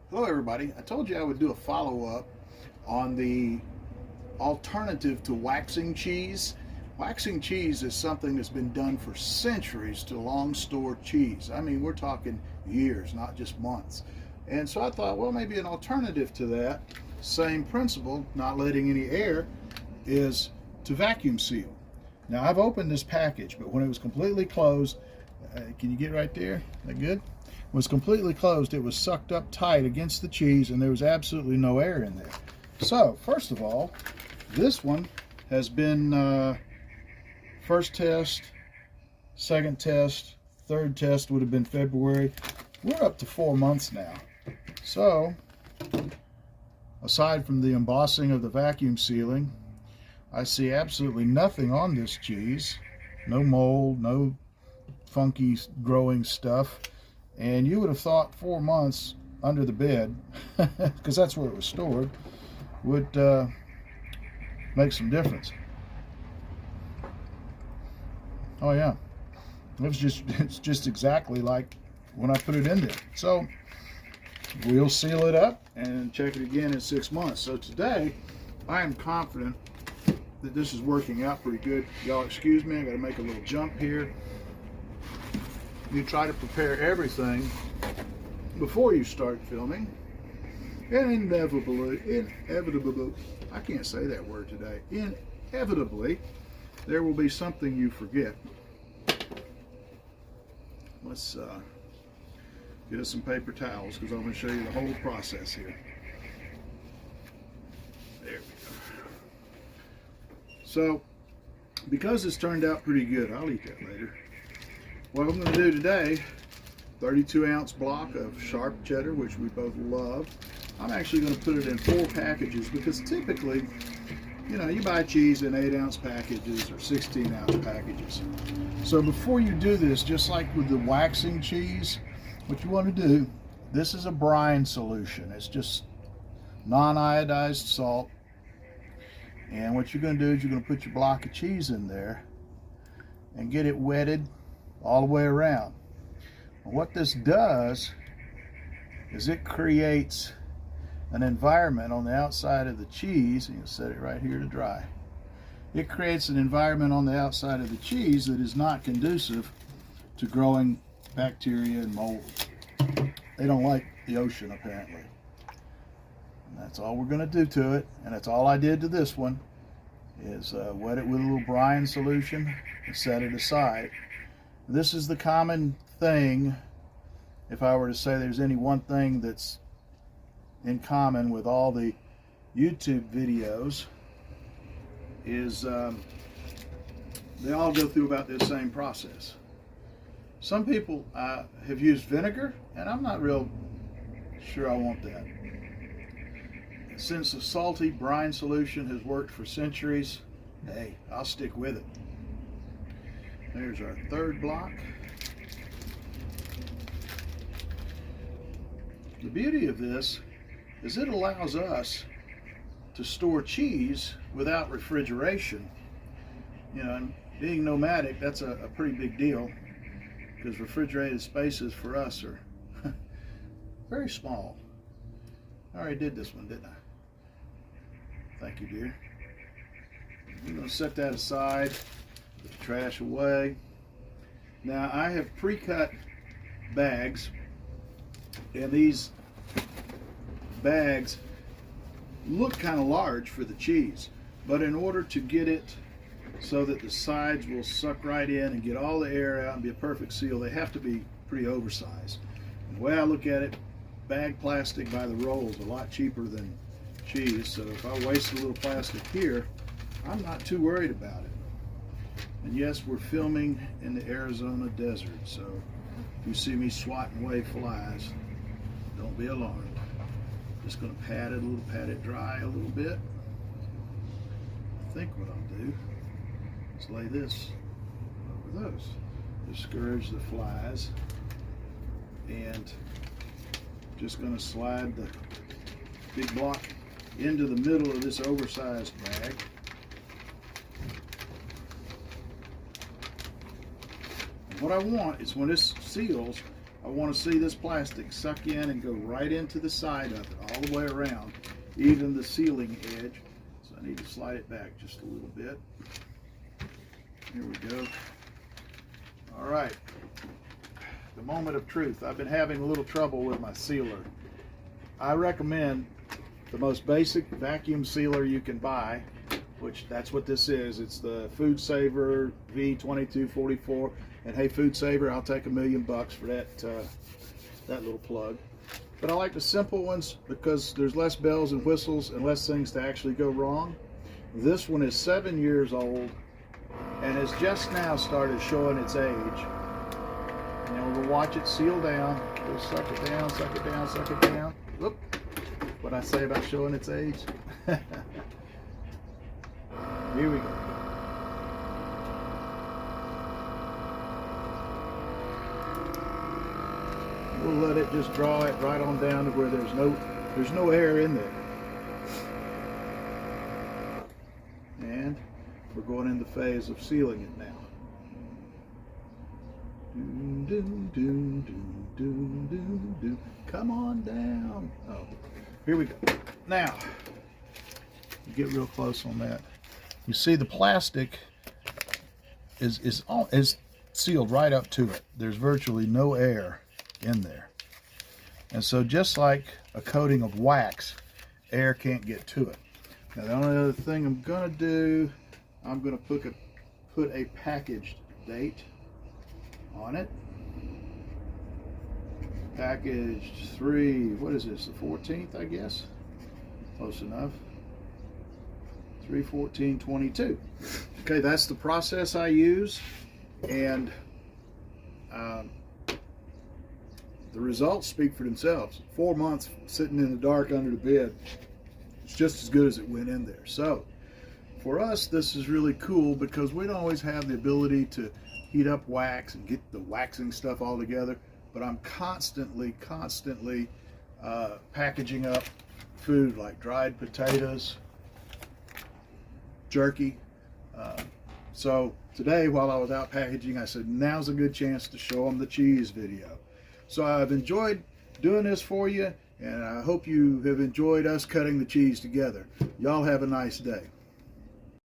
Hello everybody. I told you I would do a follow-up on the alternative to waxing cheese. Waxing cheese is something that's been done for centuries to long stored cheese. I mean, we're talking years, not just months. And so I thought, well, maybe an alternative to that, same principle, not letting any air, is to vacuum seal. Now I've opened this package, but when it was completely closed, can you get right there? Is that good? Was completely closed, it was sucked up tight against the cheese and there was absolutely no air in there. So first of all, this one has been first test, second test, third test would have been February. We're up to 4 months now. So aside from the embossing of the vacuum sealing, I see absolutely nothing on this cheese. No mold, no funky growing stuff. And you would have thought 4 months under the bed, because that's where it was stored, would make some difference. Oh yeah, it's just exactly like when I put it in there. So we'll seal it up and check it again in 6 months. So today, I am confident that this is working out pretty good. Y'all excuse me, I got to make a little jump here. You try to prepare everything before you start filming, and inevitably, I can't say that word today, inevitably, there will be something you forget. Let's get us some paper towels, because I'm going to show you the whole process here. There we go. So, because this turned out pretty good, I'll eat that later. What I'm going to do today, 32-ounce block of sharp cheddar, which we both love. I'm actually going to put it in 4 packages because typically, you know, you buy cheese in 8-ounce packages or 16-ounce packages. So before you do this, just like with the waxing cheese, what you want to do, this is a brine solution. It's just non-iodized salt. And what you're going to do is you're going to put your block of cheese in there and get it wetted all the way around. And what this does is it creates an environment on the outside of the cheese, and you set it right here to dry. It creates an environment on the outside of the cheese that is not conducive to growing bacteria and mold. They don't like the ocean, apparently. And that's all we're going to do to it, and that's all I did to this one, is wet it with a little brine solution and set it aside. This is the common thing. If I were to say there's any one thing that's in common with all the YouTube videos, is they all go through about this same process. Some people have used vinegar, and I'm not real sure I want that. Since the salty brine solution has worked for centuries, hey, I'll stick with it. There's our third block. The beauty of this is it allows us to store cheese without refrigeration. You know, and being nomadic, that's a pretty big deal, because refrigerated spaces for us are very small. I already did this one, didn't I? Thank you, dear. I'm going to set that aside. Put the trash away. Now I have pre-cut bags, and these bags look kind of large for the cheese, but in order to get it so that the sides will suck right in and get all the air out and be a perfect seal, they have to be pretty oversized. And the way I look at it, bag plastic by the roll is a lot cheaper than cheese, so if I waste a little plastic here, I'm not too worried about it. And yes, we're filming in the Arizona desert, so if you see me swatting away flies, don't be alarmed. Just going to pat it dry a little bit. I think what I'll do is lay this over those. Discourage the flies. And just going to slide the big block into the middle of this oversized bag. And what I want is when this seals, I want to see this plastic suck in and go right into the side of it, all the way around, even the sealing edge. So I need to slide it back just a little bit. Here we go. All right, the moment of truth. I've been having a little trouble with my sealer. I recommend the most basic vacuum sealer you can buy, which that's what this is. It's the Food Saver V2244. And hey, Food Saver, I'll take $1 million for that that little plug. But I like the simple ones because there's less bells and whistles and less things to actually go wrong. This one is 7 years old and has just now started showing its age. And we're gonna watch it seal down. We'll suck it down, suck it down, suck it down. Whoop. What I say about showing its age? Here we go. We'll let it just draw it right on down to where there's no air in there. And we're going in the phase of sealing it now. Come on down. Oh, here we go. Now, get real close on that. You see the plastic is sealed right up to it. There's virtually no air in there. And so just like a coating of wax, air can't get to it. Now the only other thing I'm gonna do, I'm gonna put a packaged date on it. Package 3, what is this, the 14th, I guess? Close enough. 3/14/22. Okay, that's the process I use, and the results speak for themselves. 4 months sitting in the dark under the bed, it's just as good as it went in there. So for us, this is really cool because we don't always have the ability to heat up wax and get the waxing stuff all together, but I'm constantly packaging up food like dried potatoes, jerky. So today, while I was out packaging, I said now's a good chance to show them the cheese video. So I've enjoyed doing this for you, and I hope you have enjoyed us cutting the cheese together. Y'all have a nice day.